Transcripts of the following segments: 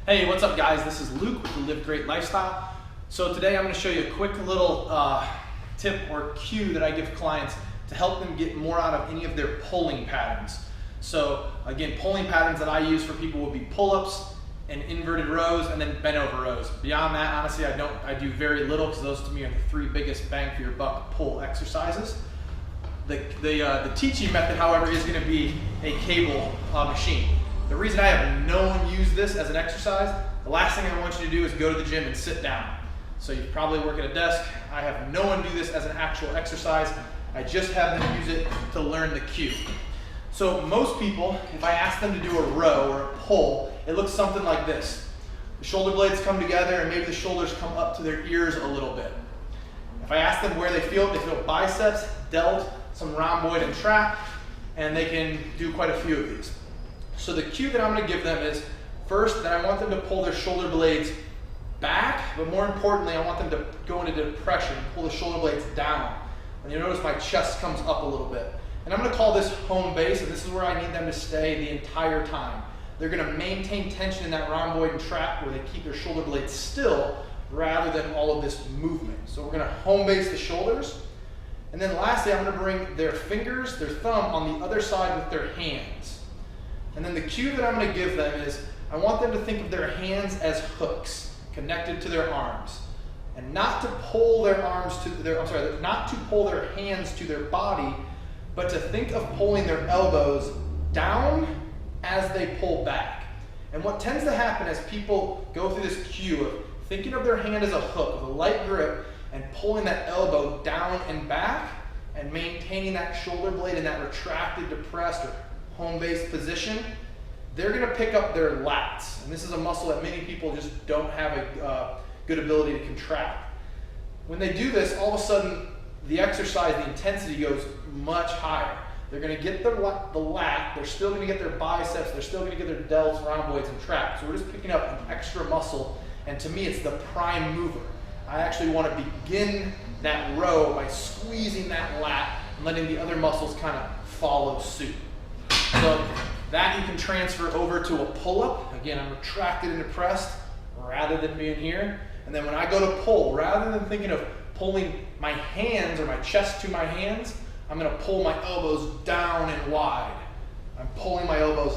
Hey, what's up guys? This is Luke with the Live Great Lifestyle. So today I'm going to show you a quick little tip or cue that I give clients to help them get more out of any of their pulling patterns. So again, pulling patterns that I use for people would be pull-ups and inverted rows and then bent over rows. Beyond that, honestly, I do very little because those to me are the three biggest bang for your buck pull exercises. The teaching method, however, is going to be a cable machine. The reason I have no one use this as an exercise, the last thing I want you to do is go to the gym and sit down. So you probably work at a desk. I have no one do this as an actual exercise. I just have them use it to learn the cue. So most people, if I ask them to do a row or a pull, it looks something like this. The shoulder blades come together and maybe the shoulders come up to their ears a little bit. If I ask them where they feel biceps, delt, some rhomboid and trap, and they can do quite a few of these. So the cue that I'm going to give them is, first, that I want them to pull their shoulder blades back, but more importantly, I want them to go into depression, pull the shoulder blades down. And you'll notice my chest comes up a little bit. And I'm going to call this home base, and this is where I need them to stay the entire time. They're going to maintain tension in that rhomboid and trap where they keep their shoulder blades still rather than all of this movement. So we're going to home base the shoulders. And then lastly, I'm going to bring their fingers, their thumb on the other side with their hands. And then the cue that I'm going to give them is, I want them to think of their hands as hooks connected to their arms. And not to pull their arms to their, not to pull their hands to their body, but to think of pulling their elbows down as they pull back. And what tends to happen as people go through this cue of thinking of their hand as a hook with a light grip and pulling that elbow down and back and maintaining that shoulder blade in that retracted, depressed, or home-based position, they're going to pick up their lats. And this is a muscle that many people just don't have a good ability to contract. When they do this, all of a sudden, the exercise, the intensity goes much higher. They're going to get the lat, they're still going to get their biceps, they're still going to get their delts, rhomboids, and traps. So we're just picking up an extra muscle, and to me, it's the prime mover. I actually want to begin that row by squeezing that lat and letting the other muscles kind of follow suit. So that you can transfer over to a pull-up. Again, I'm retracted and depressed rather than being here. And then when I go to pull, rather than thinking of pulling my hands or my chest to my hands, I'm going to pull my elbows down and wide. I'm pulling my elbows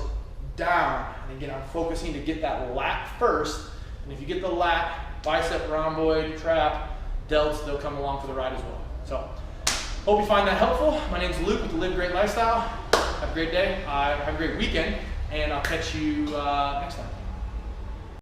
down. And again, I'm focusing to get that lat first. And if you get the lat, bicep, rhomboid, trap, delts, they'll come along for the ride as well. So, hope you find that helpful. My name's Luke with the Live Great Lifestyle. Have a great day, have a great weekend, and I'll catch you next time.